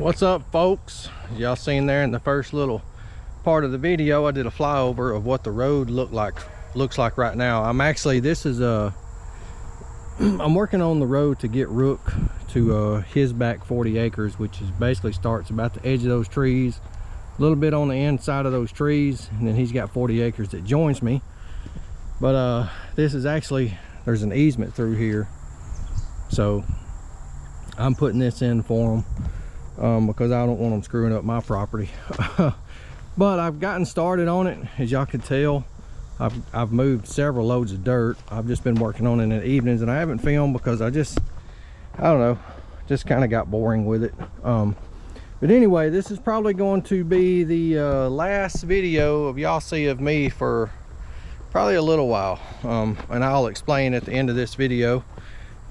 What's up, folks? Y'all seen there in the first little part of the video, I did a flyover of what the road looks like right now. I'm working on the road to get Rook to his back 40 acres, which is basically starts about the edge of those trees, a little bit on the inside of those trees, and then he's got 40 acres that joins me. But this is actually, there's an easement through here, so I'm putting this in for him. Because I don't want them screwing up my property. But I've gotten started on it. As y'all can tell, I've moved several loads of dirt. I've just been working on it in the evenings, and I haven't filmed because I don't know, just kind of got boring with it. But anyway, this is probably going to be the last video of y'all see of me for probably a little while, and I'll explain at the end of this video.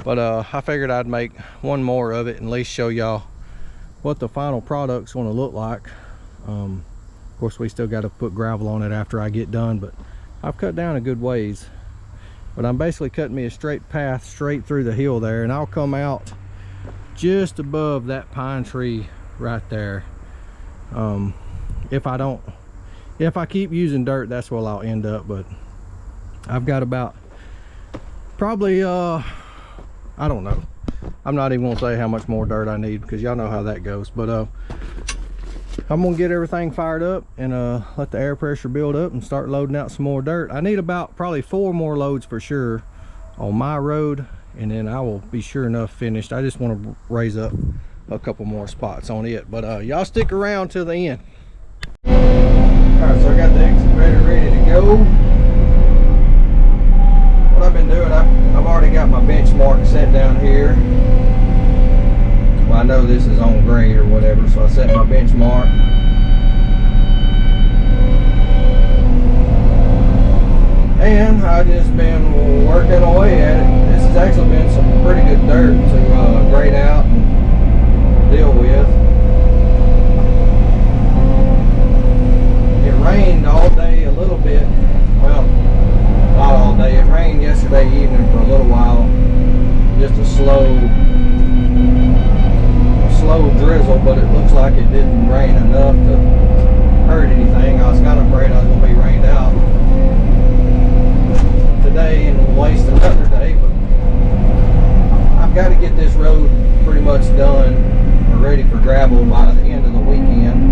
But I figured I'd make one more of it and at least show y'all what the final product's going to look like. Of course, we still got to put gravel on it after I get done, but I've cut down a good ways. But I'm basically cutting me a straight path straight through the hill there, and I'll come out just above that pine tree right there. If I keep using dirt, that's where I'll end up. But I've got about probably I don't know, I'm not even gonna say how much more dirt I need, because y'all know how that goes. But I'm gonna get everything fired up and let the air pressure build up and start loading out some more dirt. I need about probably 4 more loads for sure on my road, and then I will be sure enough finished. I just want to raise up a couple more spots on it. But y'all stick around till the end. All right, so I got the excavator ready to go. What I've been doing, I've already got my benchmark set down here. Well, I know this is on grade or whatever, so I set my benchmark. And I've just been working away at it. This has actually been some pretty good dirt to grade out and deal with. It rained all day a little bit. Well, not all day. It rained yesterday evening for a little while. Just a slow drizzle, but it looks like it didn't rain enough to hurt anything. I was kind of afraid I was going to be rained out today and waste another day, but I've got to get this road pretty much done or ready for gravel by the end of the weekend.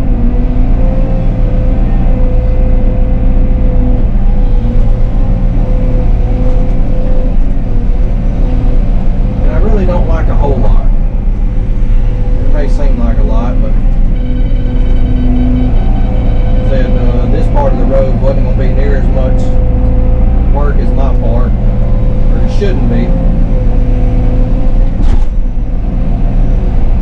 And I really don't like a whole lot. It may seem like a lot, but this part of the road wasn't going to be near as much work as my part, or it shouldn't be.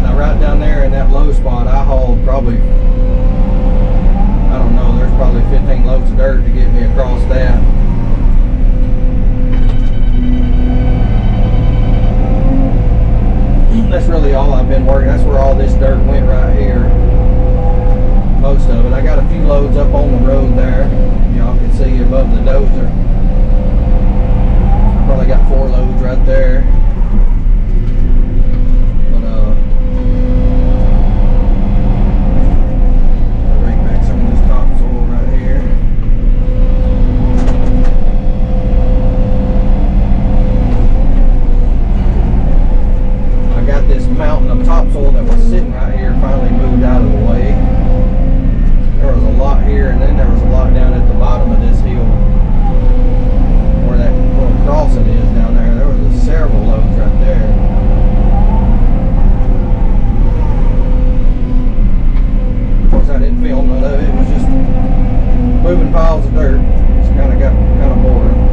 Now right down there in that low spot, I hauled probably, I don't know, there's probably 15 loads of dirt to get me across that. That's really all I've been working. That's where all this dirt went right here. Most of it. I got a few loads up on the road there. Y'all can see above the dozer. Probably got 4 loads right there. But I'll rake back some of this topsoil was just moving piles of dirt. It's got kind of boring.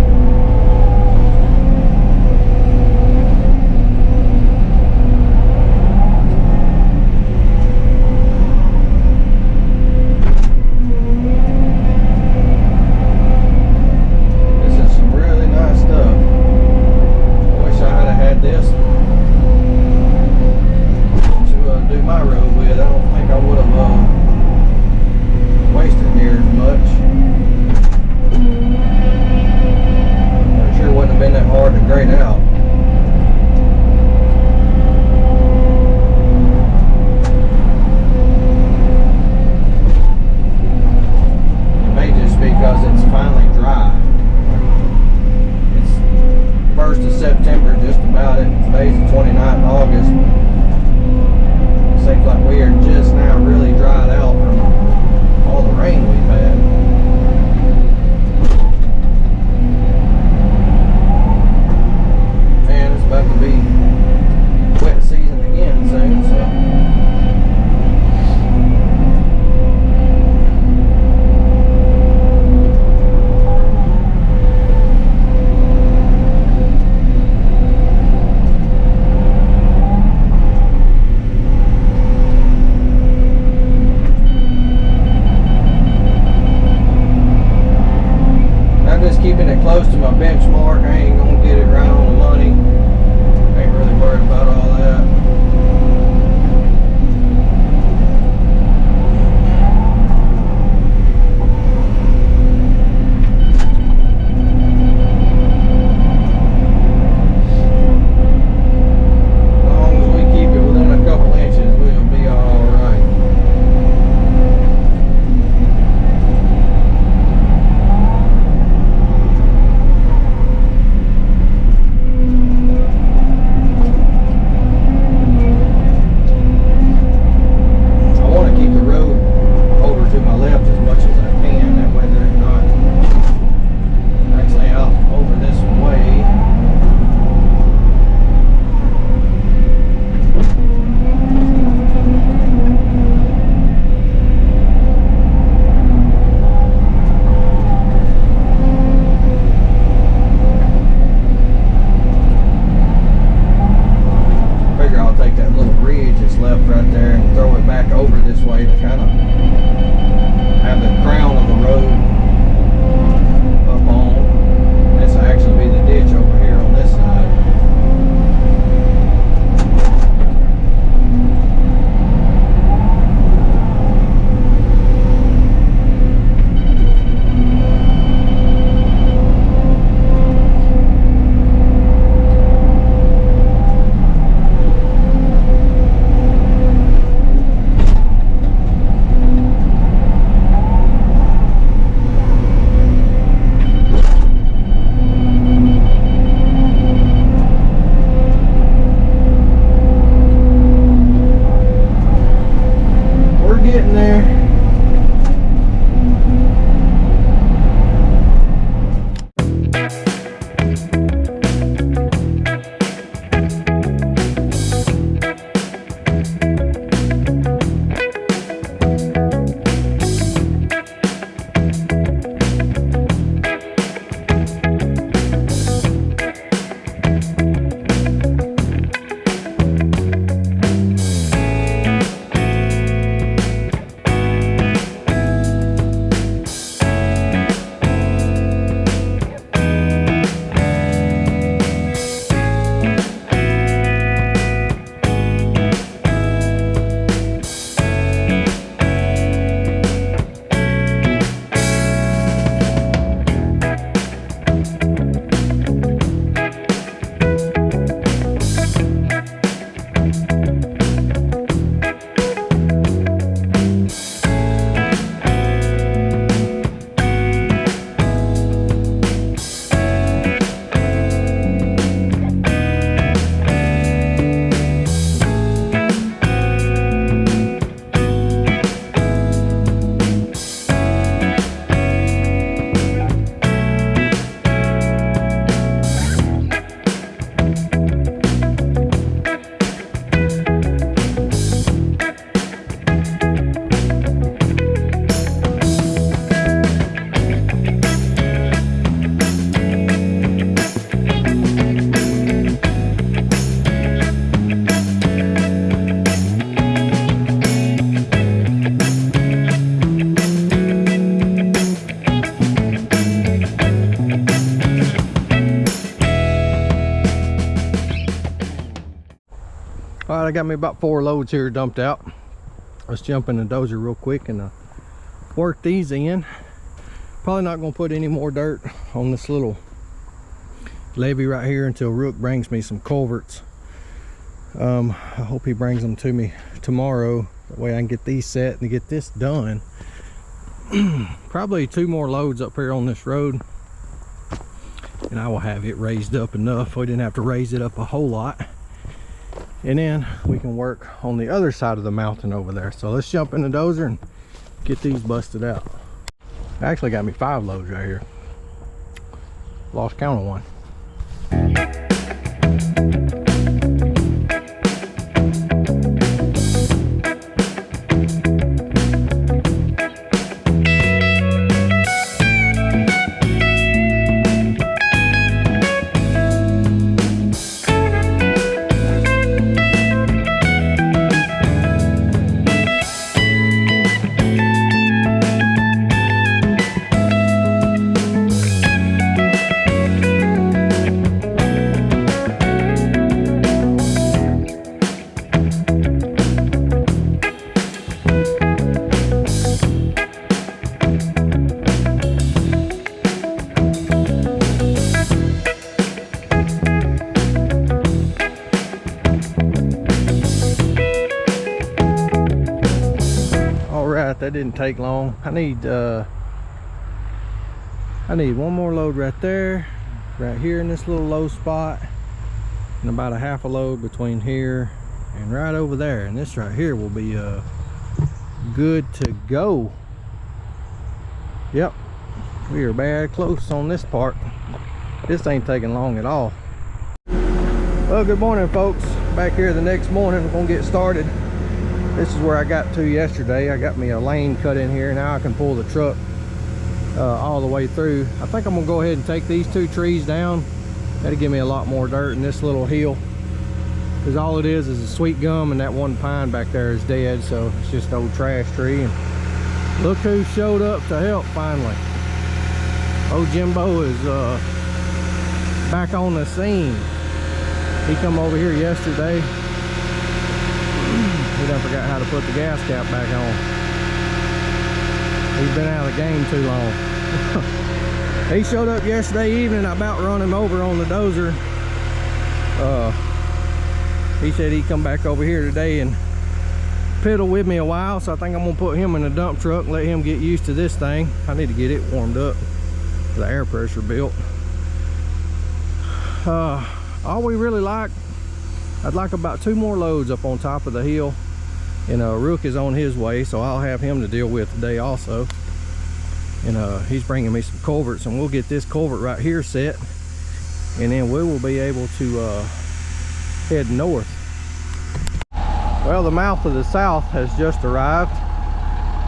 I got me about 4 loads here dumped out. Let's jump in the dozer real quick and work these in. Probably not gonna put any more dirt on this little levee right here until Rook brings me some culverts. I hope he brings them to me tomorrow. That way I can get these set and get this done. Probably 2 more loads up here on this road, and I will have it raised up enough. We didn't have to raise it up a whole lot. And then we can work on the other side of the mountain over there. So let's jump in the dozer and get these busted out. I actually got me 5 loads right here. Lost count of one. That didn't take long. I need 1 more load right there, right here in this little low spot, and about a half a load between here and right over there, and this right here will be good to go. Yep, we are bad close on this part. This ain't taking long at all. Well, good morning folks, back here the next morning. We're gonna get started. This is where I got to yesterday. I got me a lane cut in here. Now I can pull the truck all the way through. I think I'm gonna go ahead and take these 2 trees down. That'll give me a lot more dirt in this little hill, because all it is a sweet gum, and that one pine back there is dead, so it's just an old trash tree. And look who showed up to help finally. Old Jimbo is back on the scene. He come over here yesterday. He done forgot how to put the gas cap back on. He's been out of the game too long. He showed up yesterday evening. I about run him over on the dozer. He said he'd come back over here today and piddle with me a while, so I think I'm gonna put him in the dump truck and let him get used to this thing. I need to get it warmed up, the air pressure built. All we really like, I'd like about 2 more loads up on top of the hill, and Rook is on his way, so I'll have him to deal with today also. And he's bringing me some culverts, and we'll get this culvert right here set, and then we will be able to head north. Well, the mouth of the south has just arrived.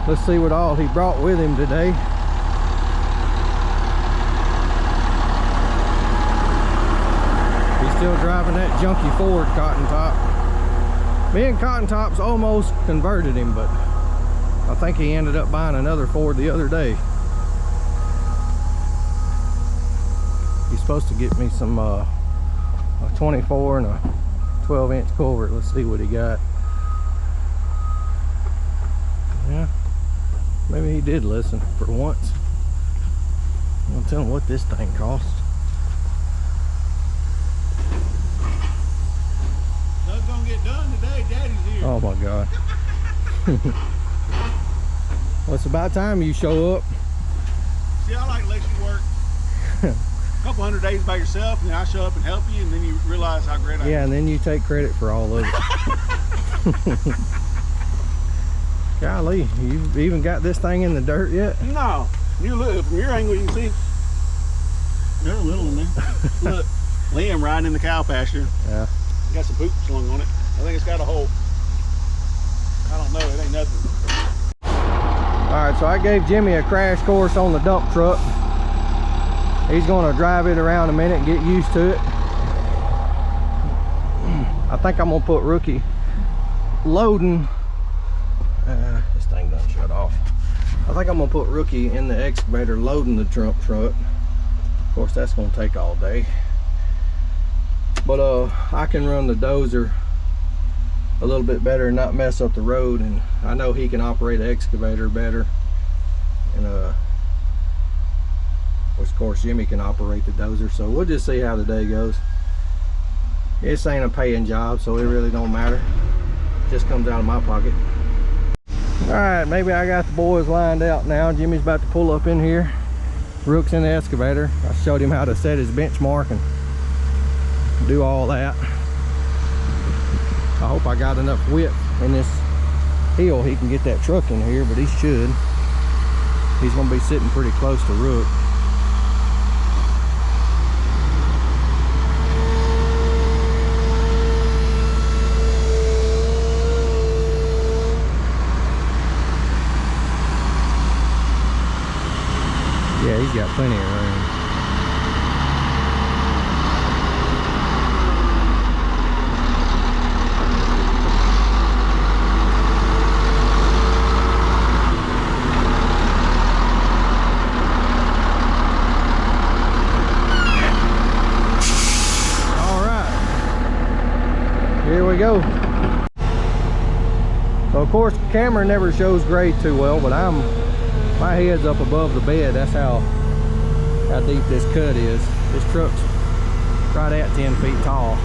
Let's see what all he brought with him today. Still driving that junky Ford Cotton Top. Me and Cotton Top's almost converted him, but I think he ended up buying another Ford the other day. He's supposed to get me some a 24 and a 12-inch culvert. Let's see what he got. Yeah, maybe he did listen for once. I'm gonna tell him what this thing costs. Get done today, Daddy's here. Oh my God. Well, it's about time you show up. See, I like to let you work a couple hundred days by yourself, and then I show up and help you, and then you realize how great I am. Yeah, and then you take credit for all of it. Golly, you even got this thing in the dirt yet? No. You look from your angle, you can see there's a little in there. Look, Liam riding in the cow pasture. Yeah. Got some poop slung on it. I think it's got a hole. I don't know, it ain't nothing. Alright, so I gave Jimmy a crash course on the dump truck. He's gonna drive it around a minute and get used to it. I think I'm gonna put Rookie loading. This thing done shut off. I think I'm gonna put Rookie in the excavator loading the dump truck. Of course, that's gonna take all day. But I can run the dozer a little bit better and not mess up the road. And I know he can operate an excavator better, and which of course Jimmy can operate the dozer. So we'll just see how the day goes. This ain't a paying job, so it really don't matter. It just comes out of my pocket. All right, maybe I got the boys lined out now. Jimmy's about to pull up in here. Rook's in the excavator. I showed him how to set his benchmark and do all that. I hope I got enough width in this hill he can get that truck in here, but he should. He's gonna be sitting pretty close to Rook. Yeah, he's got plenty of room. Here we go. So of course the camera never shows grade too well, but my head's up above the bed. That's how deep this cut is. This truck's right at 10 feet tall.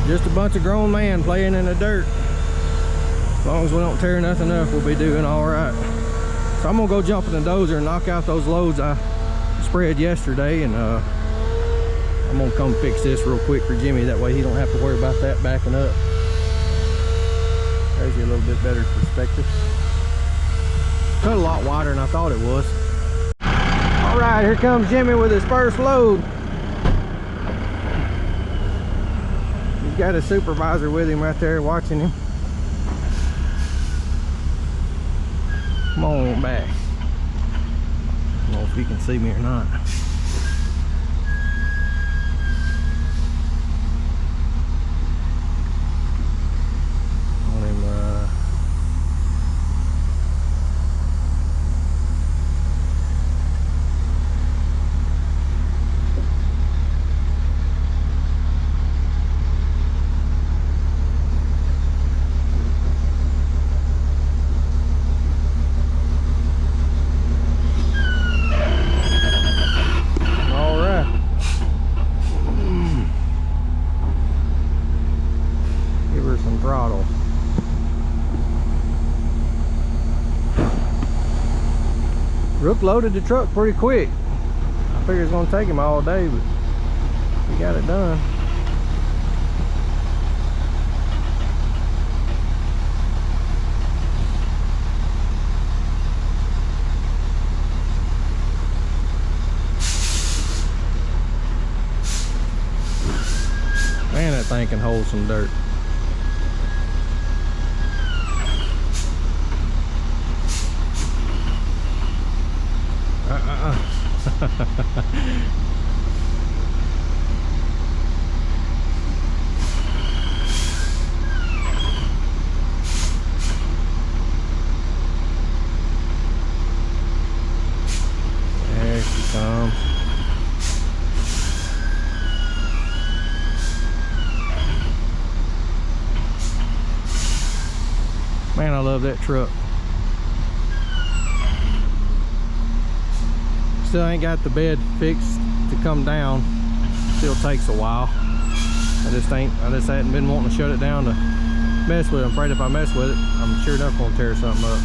Just a bunch of grown men playing in the dirt. As long as we don't tear nothing up, we'll be doing all right. So I'm gonna go jump in the dozer and knock out those loads I spread yesterday, and I'm gonna come fix this real quick for Jimmy. That way he don't have to worry about that backing up. There's you a little bit better perspective. Cut a lot wider than I thought it was. All right, here comes Jimmy with his first load. He's got his supervisor with him right there watching him. Come on back. I don't know if you can see me or not. Throttle. Rook loaded the truck pretty quick. I figured it's gonna take him all day, but he got it done. Man, that thing can hold some dirt. There she comes. Man, I love that truck. Still ain't got the bed fixed to come down. Still takes a while. I just hadn't been wanting to shut it down to mess with it. I'm afraid if I mess with it, I'm sure enough gonna tear something up.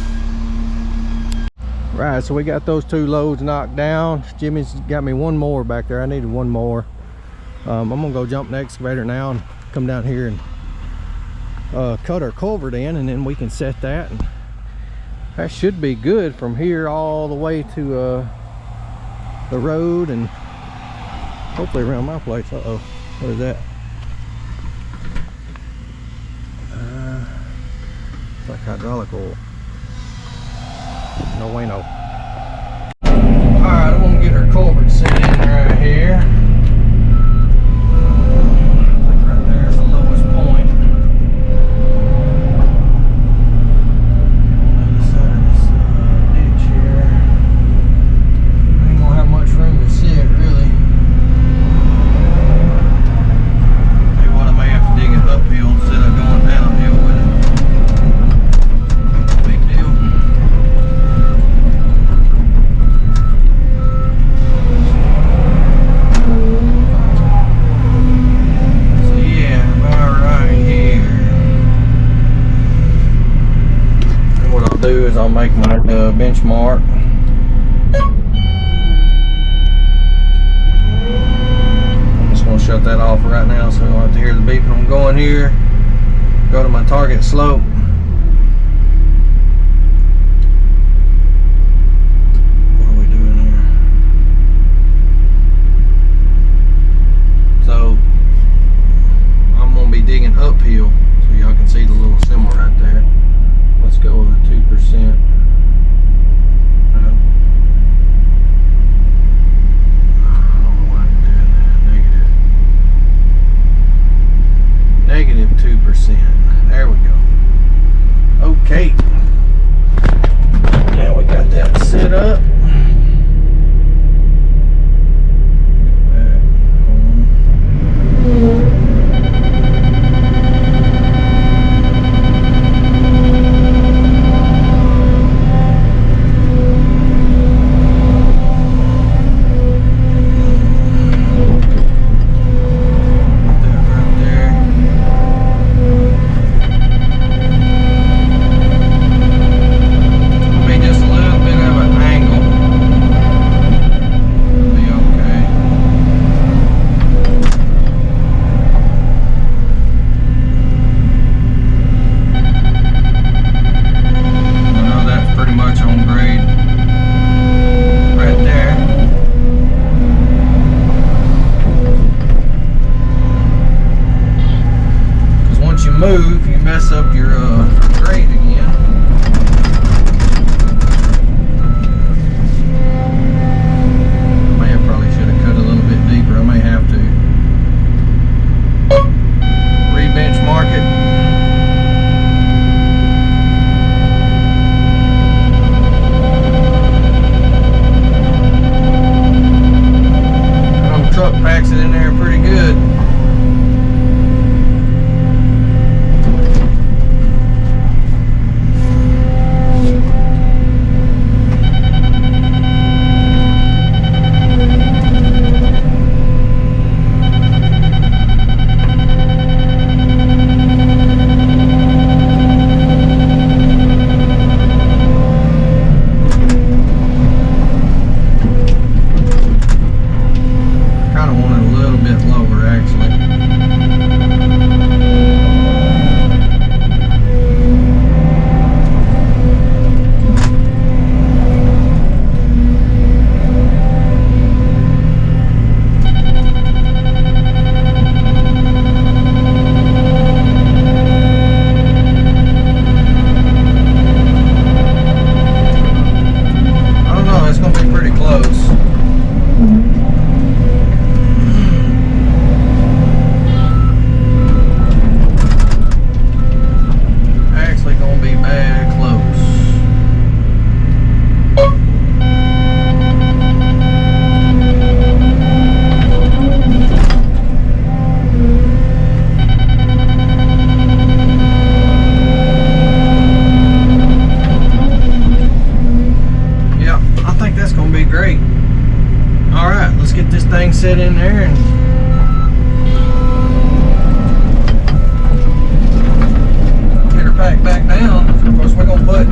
Right, so we got those two loads knocked down. Jimmy's got me one more back there. I needed one more. I'm gonna go jump in the excavator now and come down here and cut our culvert in, and then we can set that. And that should be good from here all the way to the road and hopefully around my place. Uh-oh, what is that? It's like hydraulic oil. No way, no. Alright, I'm gonna get our culvert set in right here. I think right there is the lowest point. On the other side of this ditch here. I ain't gonna have much room to sit, really. I'll make my benchmark. I'm just going to shut that off right now so we don't have to hear the beeping. I'm going here, go to my target slope. What are we doing here? So I'm going to be digging uphill so y'all can see the little symbol right there. Let's go with a 2%. Negative 2%. There we go. Okay. Now we got that set up. Move, you mess up your grade again. Probably should have cut a little bit deeper. I may have to re-benchmark it. The truck packs it in there pretty good. Set in there and get her packed back down. Of course, we're gonna put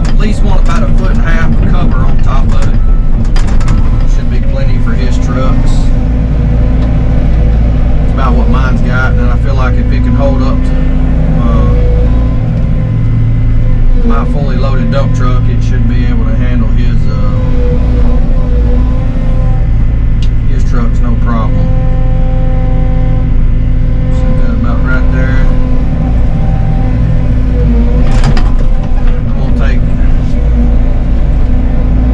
at least want about 1.5 foot cover on top of it. Should be plenty for his trucks. It's about what mine's got, and I feel like if it can hold up to my fully loaded dump truck, it should be able to handle his trucks no problem. Set that about right there. I'm gonna take,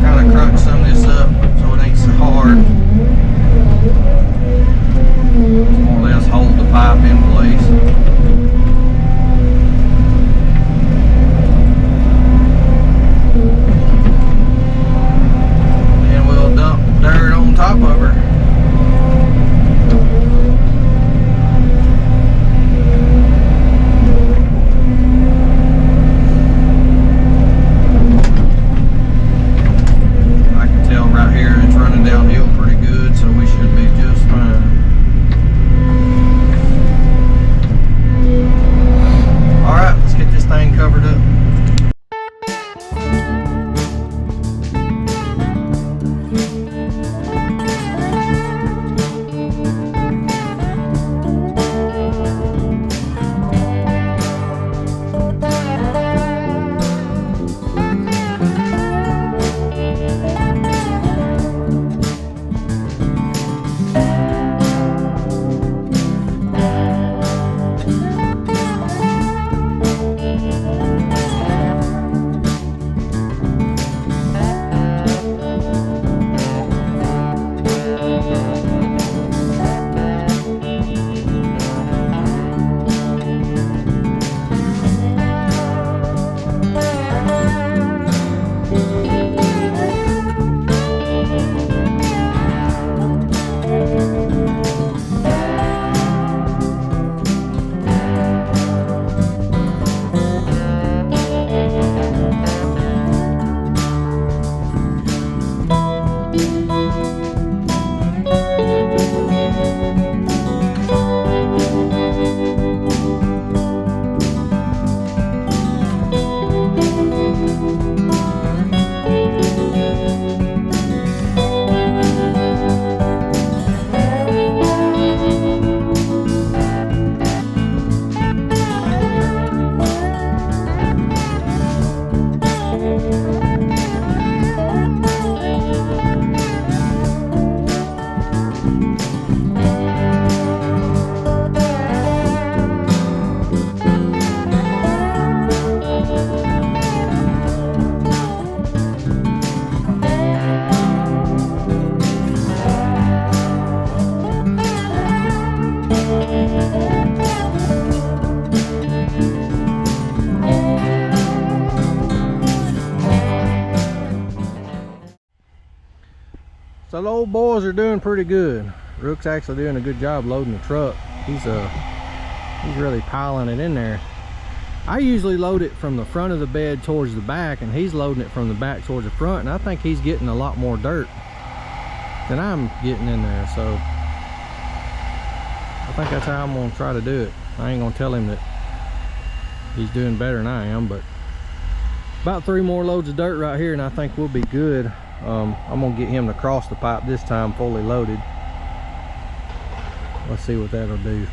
kind of crunch some of this up so it ain't so hard. Just more or less hold the pipe in place. So the old boys are doing pretty good. Rook's actually doing a good job loading the truck. He's really piling it in there. I usually load it from the front of the bed towards the back, and he's loading it from the back towards the front, and I think he's getting a lot more dirt than I'm getting in there. So I think that's how I'm gonna try to do it. I ain't gonna tell him that he's doing better than I am, but about 3 more loads of dirt right here and I think we'll be good. I'm gonna get him to cross the pipe this time fully loaded. Let's see what that'll do.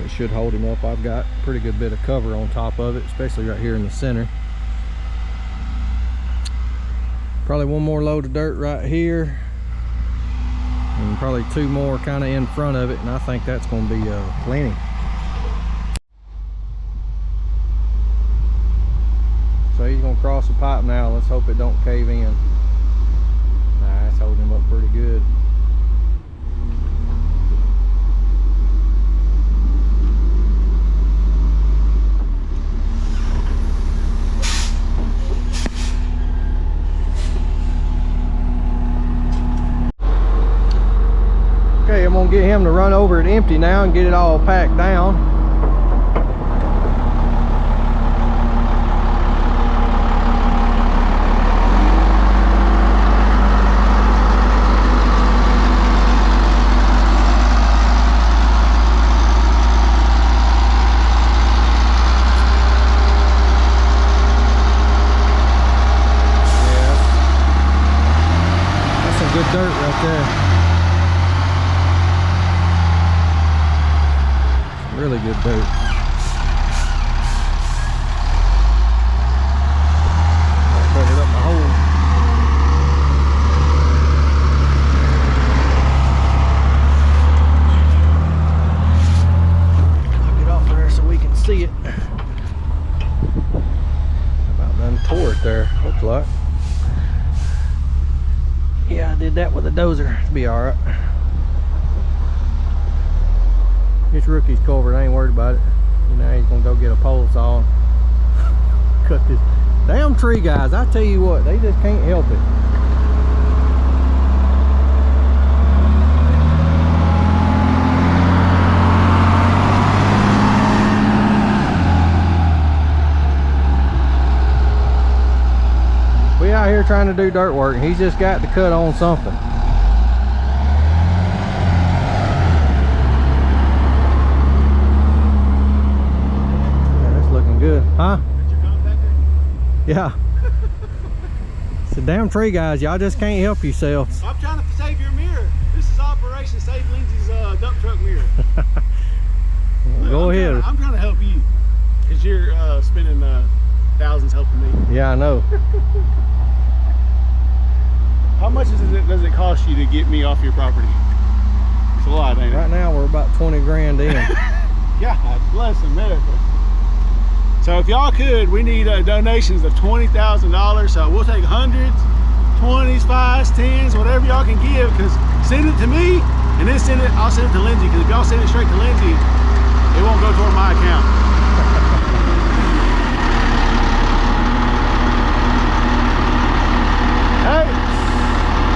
It should hold him up. I've got a pretty good bit of cover on top of it, especially right here in the center. Probably 1 more load of dirt right here, and probably 2 more kind of in front of it, and I think that's going to be plenty. So he's going to cross the pipe now. Let's hope it don't cave in. Nah, it's holding him up pretty good. Okay, I'm gonna get him to run over it empty now and get it all packed down. Yeah, that's some good dirt right there. Really good dirt. Covered up my hole. I'll get off there so we can see it. About done tore it there, looks like. Yeah, I did that with a dozer. It'll be alright. It's Rookie's culvert, I ain't worried about it. Now he's gonna go get a pole saw and cut this damn tree, guys. I tell you what, they just can't help it. We out here trying to do dirt work, and he's just got to cut on something. Good, huh? Yeah. It's a damn tree, guys. Y'all just can't help yourselves. I'm trying to save your mirror. This is Operation Save Lindsay's dump truck mirror. Go ahead. I'm trying to help you, because you're spending thousands helping me. Yeah, I know. How much does it cost you to get me off your property? It's a lot, ain't it? Right now we're about 20 grand in. God bless America. So if y'all could, we need donations of $20,000. So we'll take hundreds, 20s, 5s, 10s, whatever y'all can give. Because send it to me, and then I'll send it to Lindsay. Because if y'all send it straight to Lindsay, it won't go toward my account. Hey,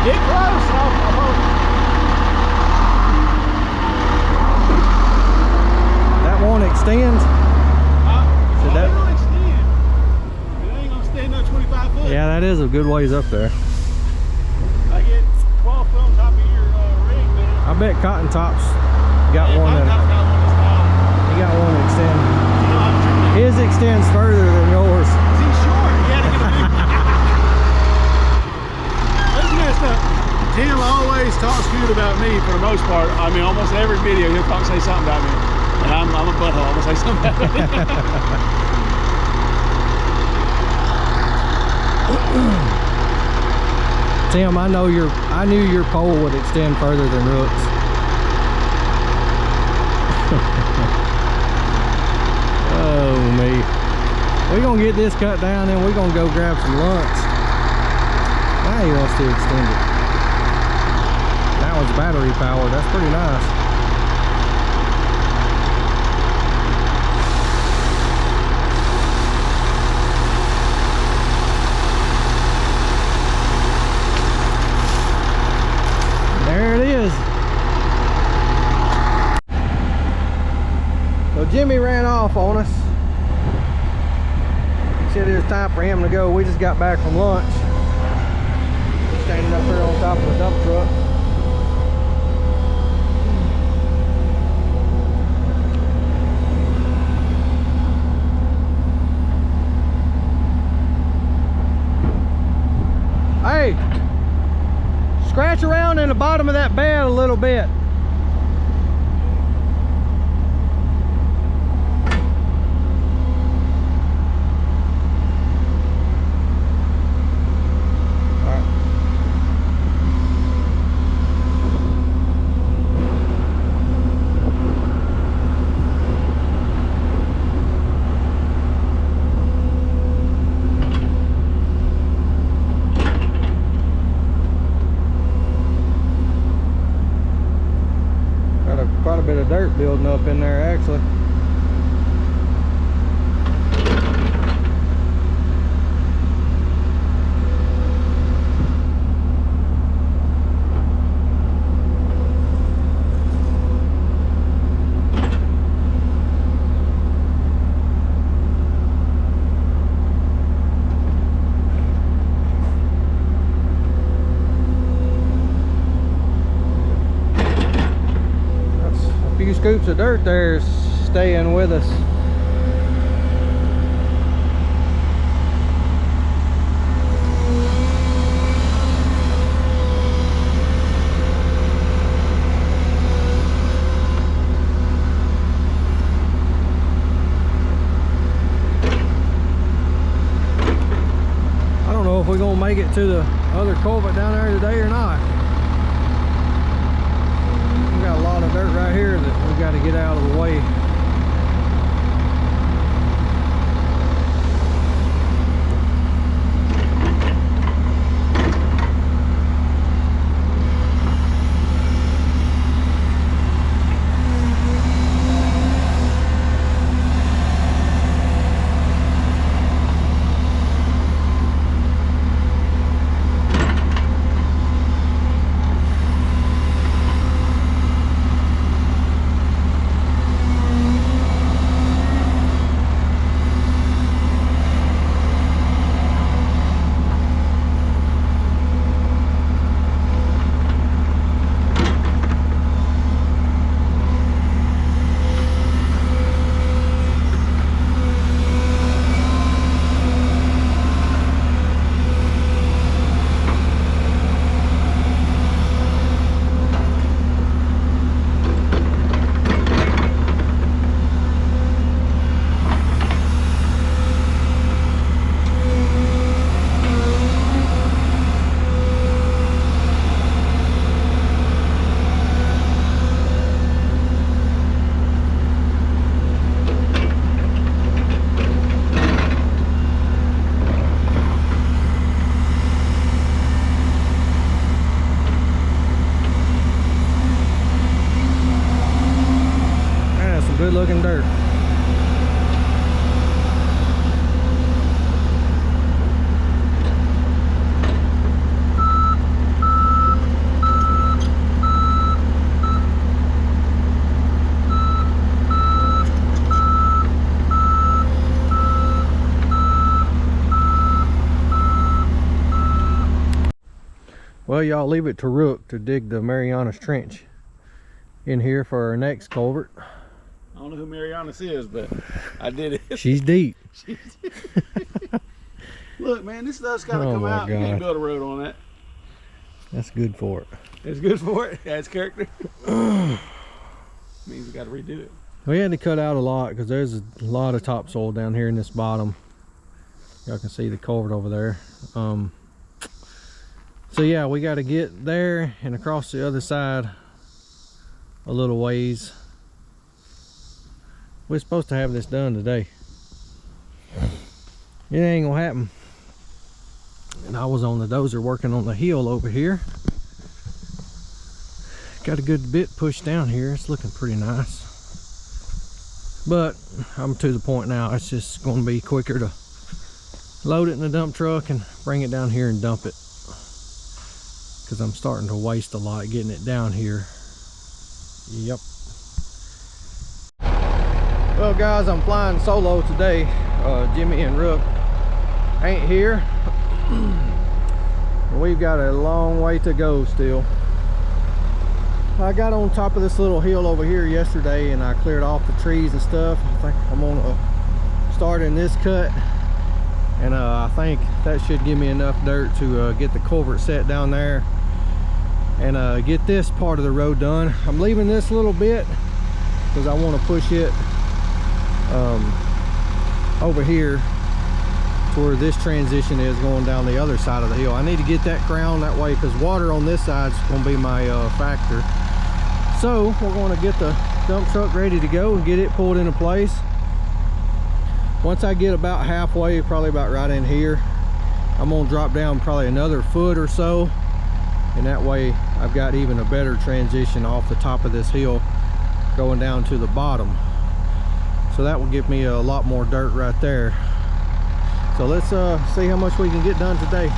get close. That one extends. That will extend. It ain't gonna stay another 25 foot. Yeah, that is a good ways up there. I get 12 foot on top of your rig, man. I bet Cotton Top's got one that he got one that extends. His extends further than yours. He's short. He had to get a big one. That's messed up. Tim always talks good about me for the most part. I mean, almost every video he'll say something about me. And I'm a butthole. I'm gonna say something about it. Tim, I knew your pole would extend further than Rook's. Oh me. We're gonna get this cut down and we're gonna go grab some lunch. Now he wants to extend it. That one's battery powered. That's pretty nice. Jimmy ran off on us. He said it was time for him to go. We just got back from lunch. Standing up here on top of the dump truck. Hey, scratch around in the bottom of that bed a little bit. Quite a bit of dirt building up in there actually. Few scoops of dirt there is staying with us. I don't know if we're gonna make it to the other culvert down there today or not. Got a lot of dirt right here that we got to get out of the way. Good looking dirt. Well, y'all, leave it to Rook to dig the Marianas Trench in here for our next culvert. I don't know who Marianas is, but I did it. She's deep. Look, man, this stuff's got to come out. God. You can't build a road on that. That's good for it. It's good for it. Yeah, it's character. Means we got to redo it. We had to cut out a lot because there's a lot of topsoil down here in this bottom. Y'all can see the culvert over there. So yeah, we got to get there and across the other side a little ways. We're supposed to have this done today. It ain't gonna happen. And I was on the dozer working on the hill over here. Got a good bit pushed down here. It's looking pretty nice. But I'm to the point now, it's just gonna be quicker to load it in the dump truck and bring it down here and dump it. Because I'm starting to waste a lot getting it down here. Yep. Well guys, I'm flying solo today. Jimmy and Rook ain't here. We've got a long way to go still. I got on top of this little hill over here yesterday and I cleared off the trees and stuff. I think I'm gonna start in this cut, and I think that should give me enough dirt to get the culvert set down there and get this part of the road done. I'm leaving this little bit because I want to push it over here to where this transition is going down the other side of the hill. I need to get that crown that way because water on this side is going to be my factor. So we're going to get the dump truck ready to go and get it pulled into place. Once I get about halfway, probably about right in here, I'm going to drop down probably another foot or so, and that way I've got even a better transition off the top of this hill going down to the bottom. So that will give me a lot more dirt right there. So let's see how much we can get done today.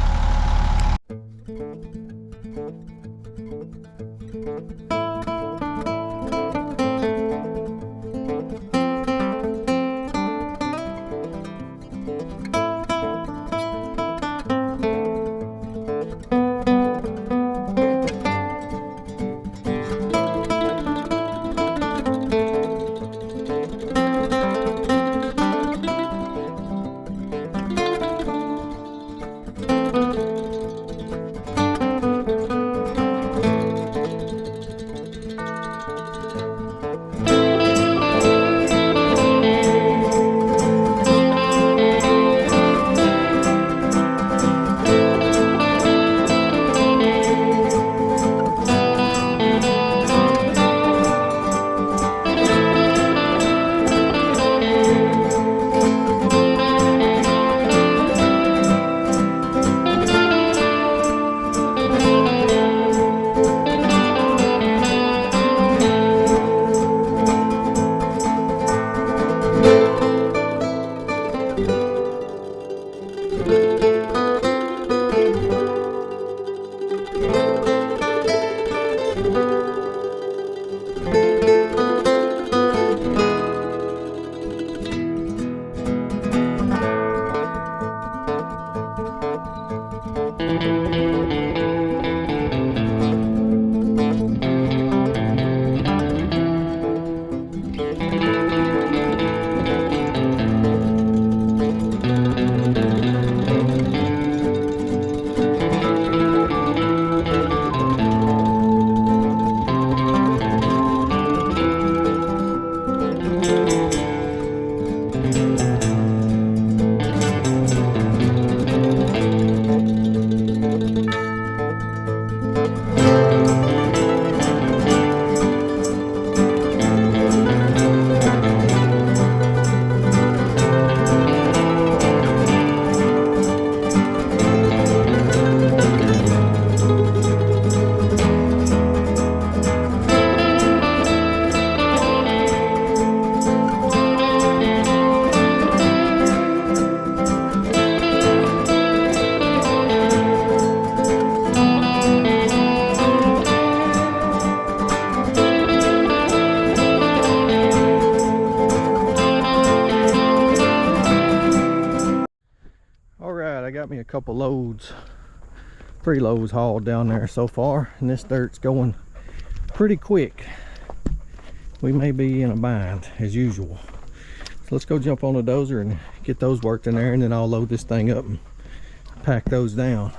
A couple loads, 3 loads hauled down there so far, and this dirt's going pretty quick. We may be in a bind as usual, so let's go jump on the dozer and get those worked in there, and then I'll load this thing up and pack those down.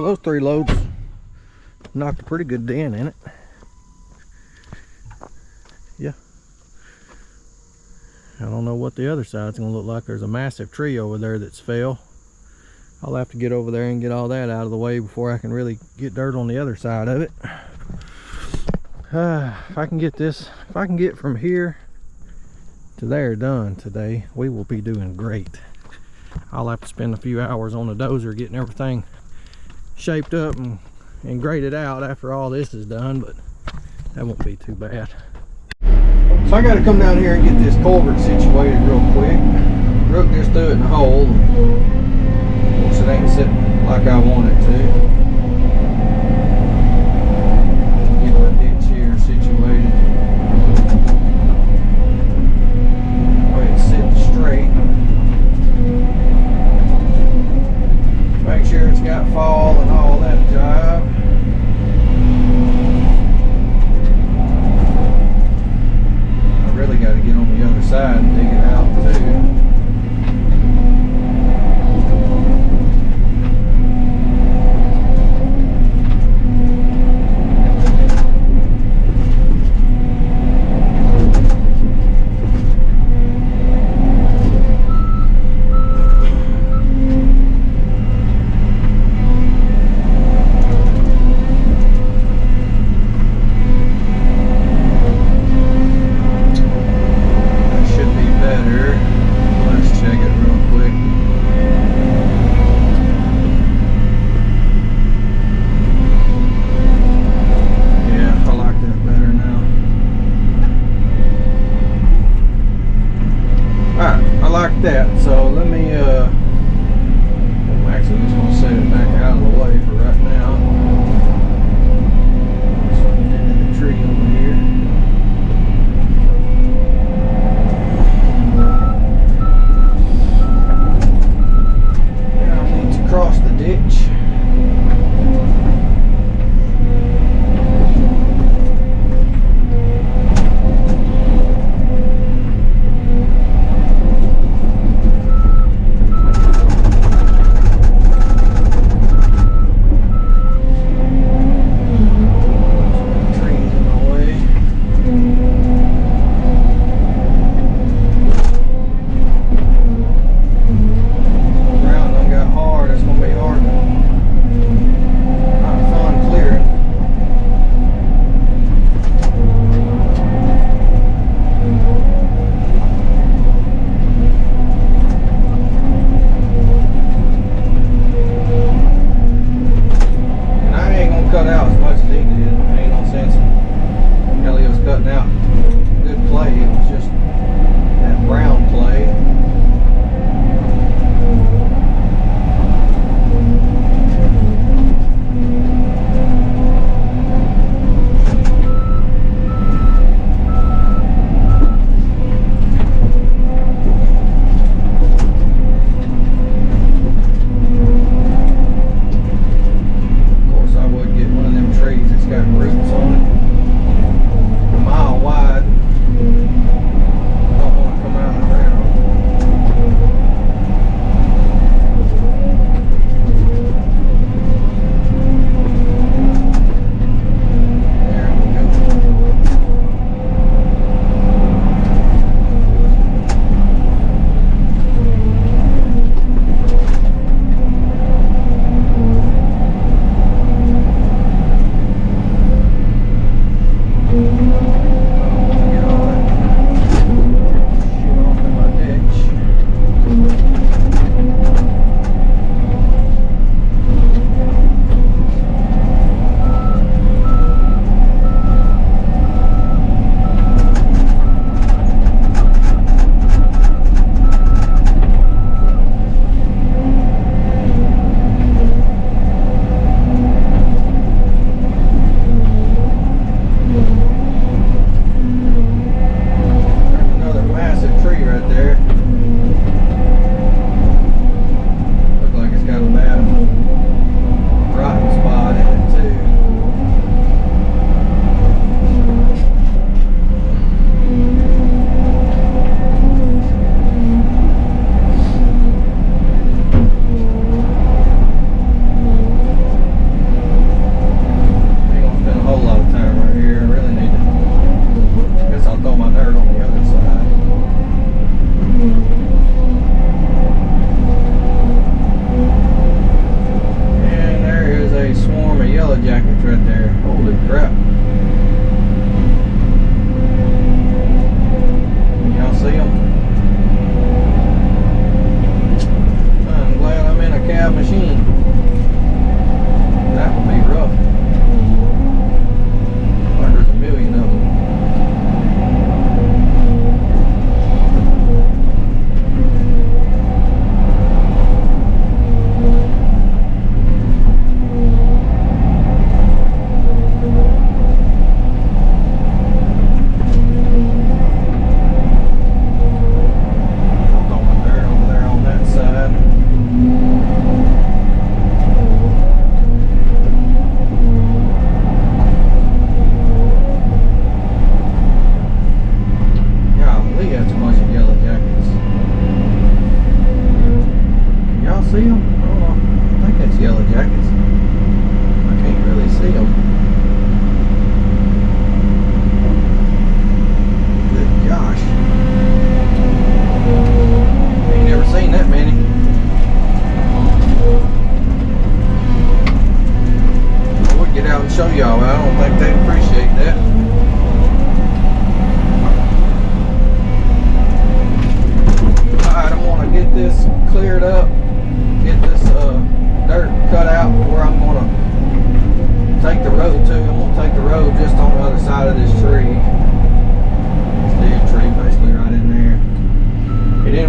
those 3 loads knocked a pretty good dent in it. Yeah. I don't know what the other side's gonna look like. There's a massive tree over there that's fell. I'll have to get over there and get all that out of the way before I can really get dirt on the other side of it. If I can get this, if I can get from here to there done today, we will be doing great. I'll have to spend a few hours on the dozer getting everything shaped up and graded out after all this is done, but that won't be too bad. So I got to come down here and get this culvert situated real quick. Rook just threw it in the hole. Of course, it ain't sitting like I want it to. Get my ditch here situated. That way it's sitting straight. Make sure it's got fall and all that jive. I really got to get on the other side and dig it out too. That, so let me I'm actually just going to set it back out of the way for right now. So get into the tree over here. Now I need to cross the ditch.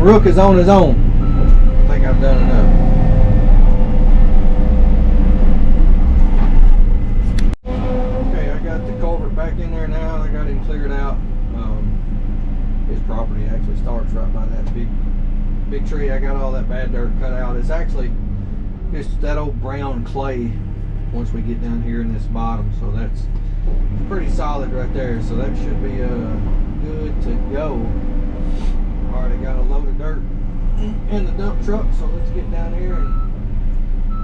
Rook is on his own. I think I've done enough. Okay, I got the culvert back in there now. I got him cleared out. His property actually starts right by that big tree. I got all that bad dirt cut out. It's actually just that old brown clay once we get down here in this bottom, so that's pretty solid right there, so that should be good to go. Already got a load of dirt in the dump truck, so let's get down here and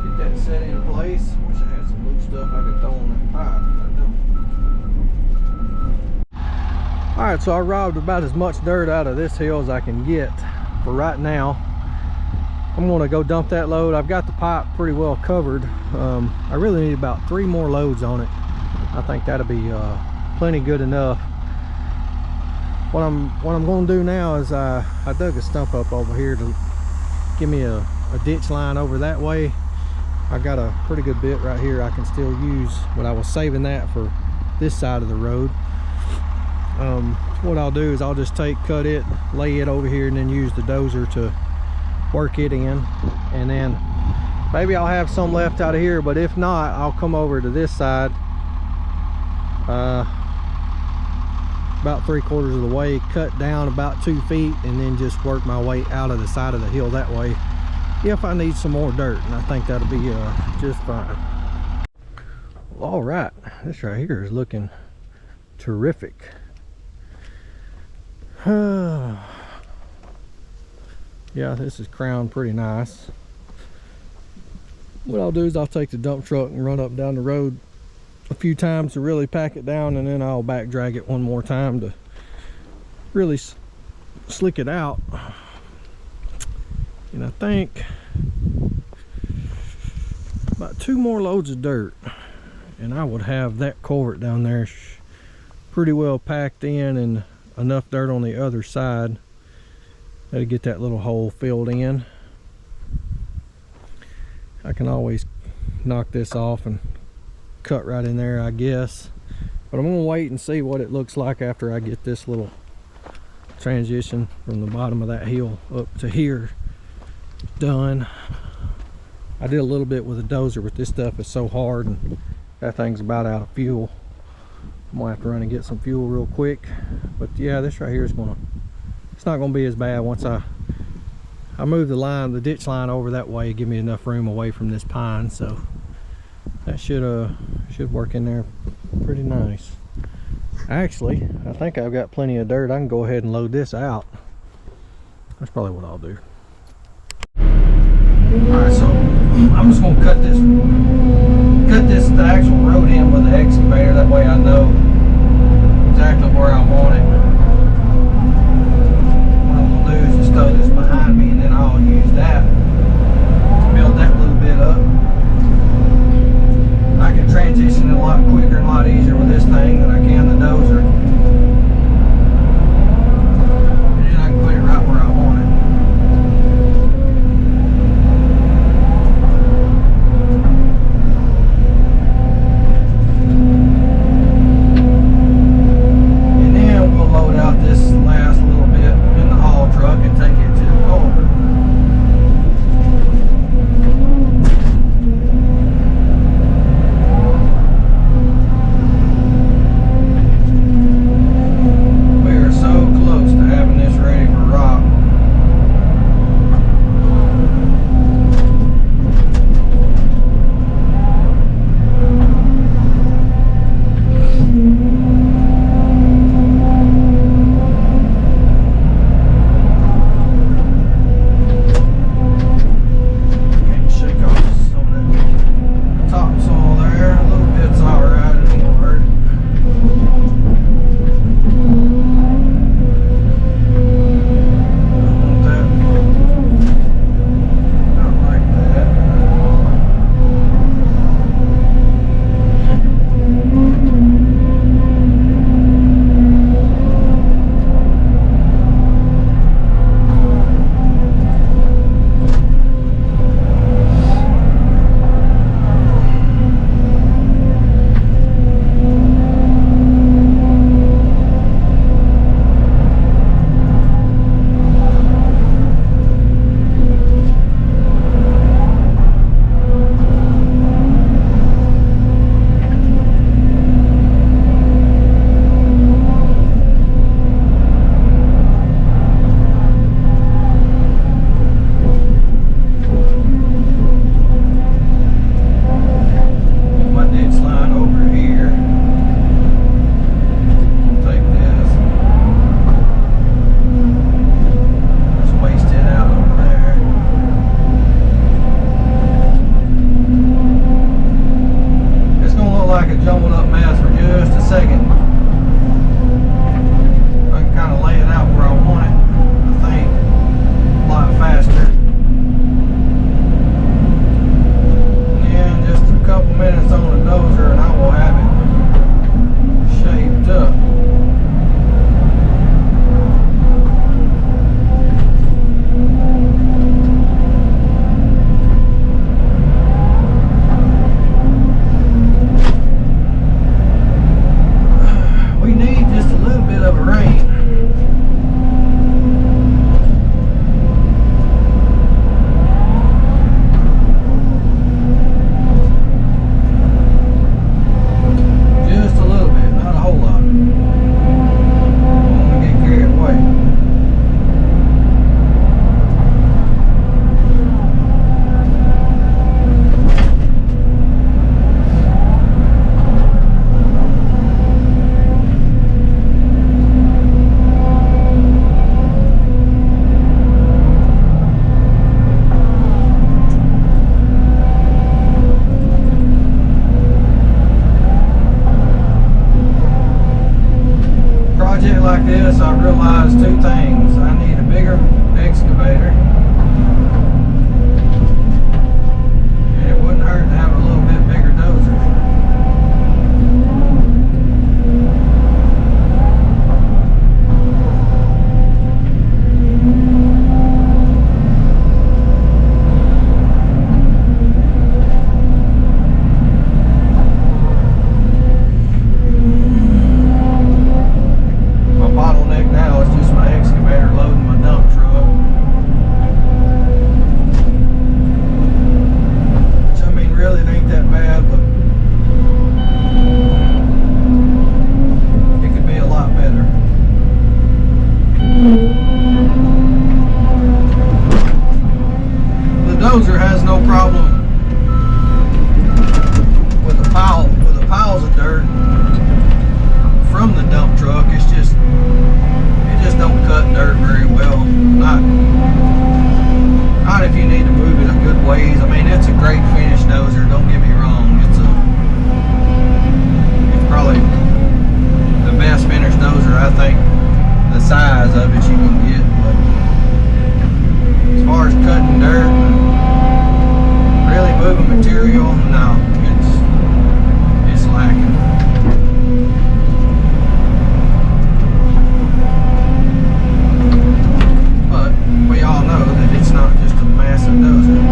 get that set in place. Wish I had some loose stuff I could throw on that pipe, but I don't. Alright, so I robbed about as much dirt out of this hill as I can get for right now. I'm going to go dump that load. I've got the pipe pretty well covered. I really need about 3 more loads on it. I think that'll be plenty good enough. What I'm going to do now is I dug a stump up over here to give me a ditch line over that way. I got a pretty good bit right here I can still use, but I was saving that for this side of the road. What I'll do is I'll just cut it, lay it over here, and then use the dozer to work it in, and then maybe I'll have some left out of here, but if not, I'll come over to this side about 3/4 of the way, cut down about 2 feet, and then just work my way out of the side of the hill that way if I need some more dirt, and I think that'll be just fine. Well, all right, this right here is looking terrific. Yeah, this is crowned pretty nice. What I'll do is I'll take the dump truck and run up and down the road a few times to really pack it down, and then I'll back drag it one more time to really slick it out. And I think about 2 more loads of dirt, and I would have that culvert down there pretty well packed in, and enough dirt on the other side to get that little hole filled in. I can always knock this off and cut right in there, I guess, but I'm gonna wait and see what it looks like after I get this little transition from the bottom of that hill up to here done. I did a little bit with a dozer, but this stuff is so hard and that thing's about out of fuel. I'm gonna have to run and get some fuel real quick, but yeah, this right here is it's not gonna be as bad once I move the ditch line over that way, give me enough room away from this pine, so that should work in there pretty nice. Actually, I think I've got plenty of dirt. I can go ahead and load this out. That's probably what I'll do. Alright, so I'm just gonna cut this the actual road in with the excavator, that way I know exactly where I want it. What I'm gonna do is just throw this behind me, and then I'll use that to build that little bit up. I can transition it a lot quicker and a lot easier with this thing than I can the dozer. And then I can put it right where I want it. And then we'll load two things. I need a bigger excavator, and it wouldn't hurt to have a little bit bigger dozer. Dozer has no problem with the piles of dirt from the dump truck. It just don't cut dirt very well. Not if you need to move it a good ways. I mean, it's a great finish dozer. Don't get me wrong. It's probably the best finished dozer, I think, the size of it you can get. But as far as cutting dirt, really moving material, no, it's lacking. But we all know that it's not just a massive dozer.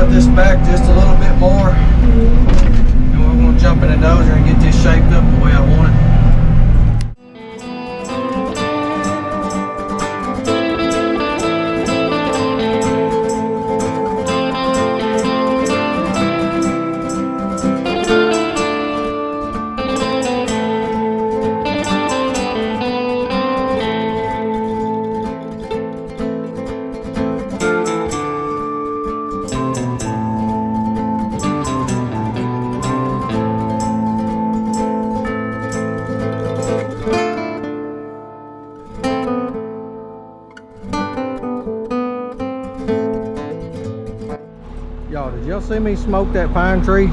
This back just a little bit more, and we're going to jump in the dozer and get this shaped up the way I want it. Y'all, did y'all see me smoke that pine tree?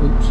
Oops.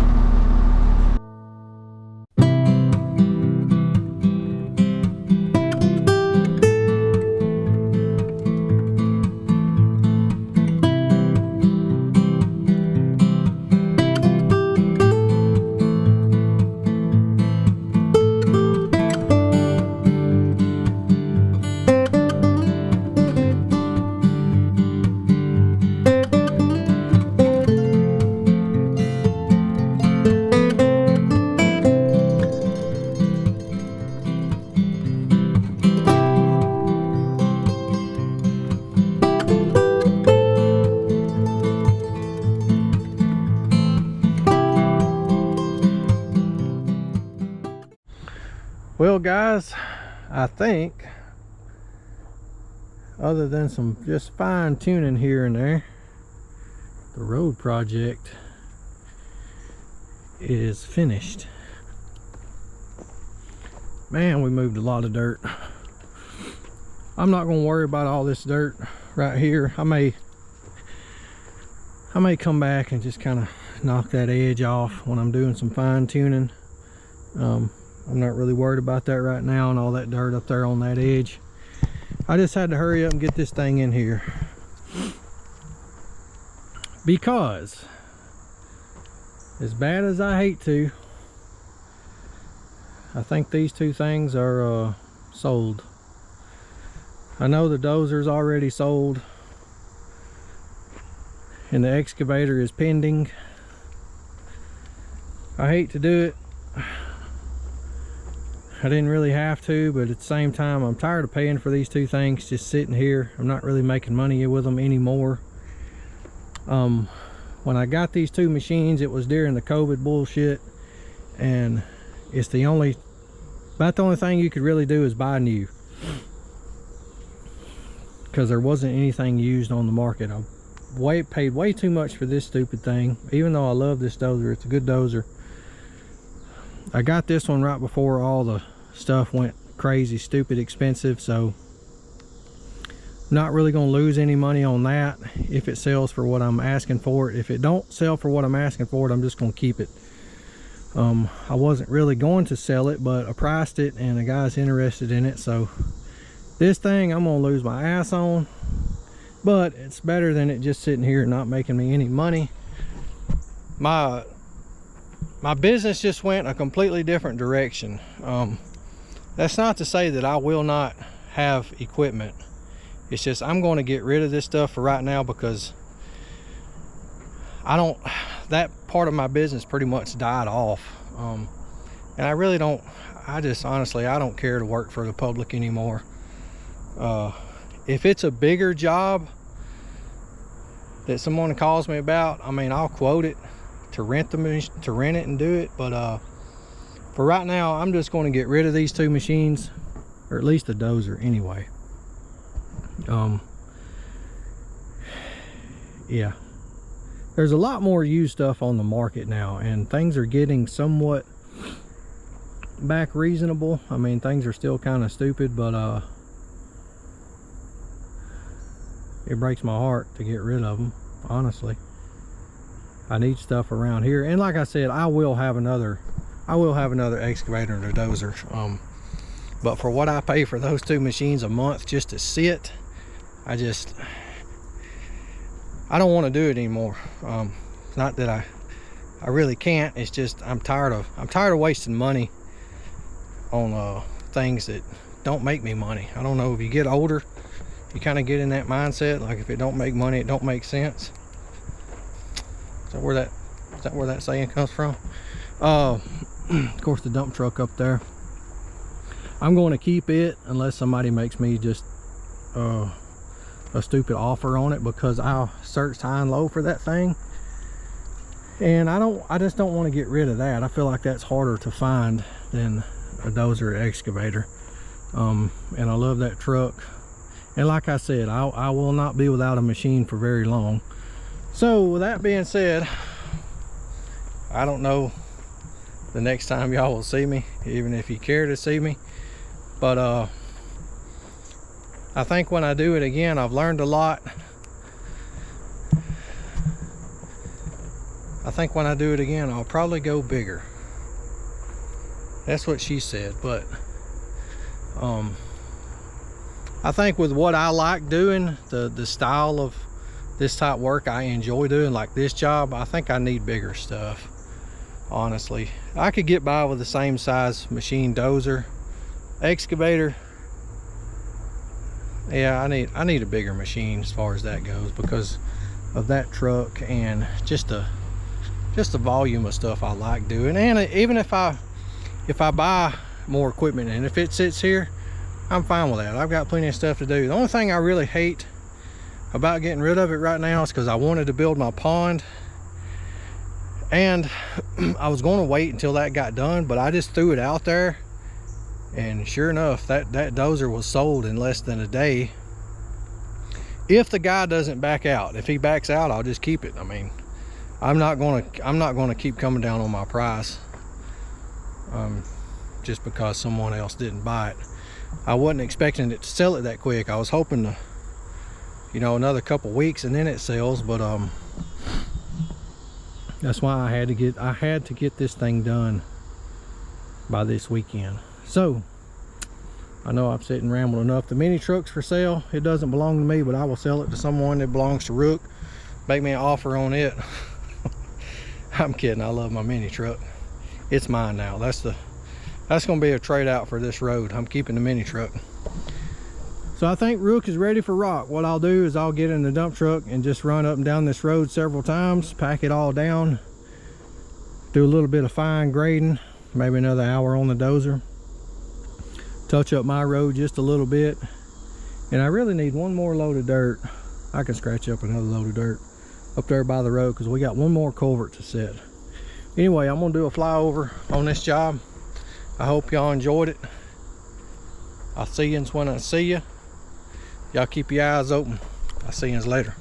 Well guys, I think other than some just fine tuning here and there, the road project is finished. Man, we moved a lot of dirt. I'm not gonna worry about all this dirt right here. I may come back and just kind of knock that edge off when I'm doing some fine tuning. I'm not really worried about that right now, and all that dirt up there on that edge. I just had to hurry up and get this thing in here, because as bad as I hate to, I think these two things are sold. I know the dozer's already sold and the excavator is pending. I hate to do it. I didn't really have to, but at the same time, I'm tired of paying for these two things just sitting here. I'm not really making money with them anymore. When I got these two machines, it was during the COVID bullshit, and it's about the only thing you could really do is buy new, because there wasn't anything used on the market. I paid way too much for this stupid thing, even though I love this dozer. It's a good dozer. I got this one right before all the stuff went crazy, stupid expensive, so I'm not really going to lose any money on that if it sells for what I'm asking for it. If it don't sell for what I'm asking for it, I'm just going to keep it. I wasn't really going to sell it, but I priced it and the guy's interested in it, so this thing I'm going to lose my ass on, but it's better than it just sitting here and not making me any money. My business just went a completely different direction. That's not to say that I will not have equipment. It's just I'm going to get rid of this stuff for right now, because that part of my business pretty much died off. And I really don't, honestly, I don't care to work for the public anymore. If it's a bigger job that someone calls me about, I mean, I'll quote it to rent it and do it, but for right now, I'm just going to get rid of these two machines, or at least the dozer anyway. Yeah, there's a lot more used stuff on the market now, and things are getting somewhat back reasonable. I mean, things are still kind of stupid, but it breaks my heart to get rid of them, honestly. I need stuff around here, and like I said, I will have another excavator and a dozer, but for what I pay for those two machines a month just to sit, I don't want to do it anymore. Not that I really can't, it's just I'm tired of wasting money on things that don't make me money. I don't know, if you get older, you kind of get in that mindset, like if it don't make money, it don't make sense. Is that where that saying comes from? Of course, the dump truck up there, I'm going to keep it unless somebody makes me just a stupid offer on it, because I'll search high and low for that thing, and I just don't want to get rid of that. I feel like that's harder to find than a dozer or excavator. And I love that truck, and like I said, I will not be without a machine for very long. So with that being said, I don't know the next time y'all will see me, even if you care to see me, but I think when I do it again, I've learned a lot. I think when I do it again, I'll probably go bigger. That's what she said, but I think with what I like doing, the style of this type work I enjoy doing, like this job, I think I need bigger stuff, honestly. I could get by with the same size machine, dozer, excavator. Yeah, I need a bigger machine as far as that goes, because of that truck and just the volume of stuff I like doing. And even if I buy more equipment and if it sits here, I'm fine with that. I've got plenty of stuff to do. The only thing I really hate about getting rid of it right now is because I wanted to build my pond, and I was going to wait until that got done, but I just threw it out there, and sure enough, that dozer was sold in less than a day. If the guy doesn't back out. If he backs out, I'll just keep it. I mean, I'm not going to keep coming down on my price. just because someone else didn't buy it. I wasn't expecting it to sell it that quick. I was hoping to, you know, another couple weeks and then it sells, but that's why I had to get this thing done by this weekend. So I know I've sat and rambled enough. The mini truck's for sale. It doesn't belong to me, but I will sell it to someone that belongs to Rook. Make me an offer on it. I'm kidding. I love my mini truck. It's mine now. That's gonna be a trade out for this road. I'm keeping the mini truck. So I think Rook is ready for rock. What I'll do is I'll get in the dump truck and just run up and down this road several times, pack it all down, do a little bit of fine grading, maybe another hour on the dozer, touch up my road just a little bit. And I really need one more load of dirt. I can scratch up another load of dirt up there by the road because we got one more culvert to set. Anyway, I'm gonna do a flyover on this job. I hope y'all enjoyed it. I'll see you when I see you. Y'all keep your eyes open. I'll see you later.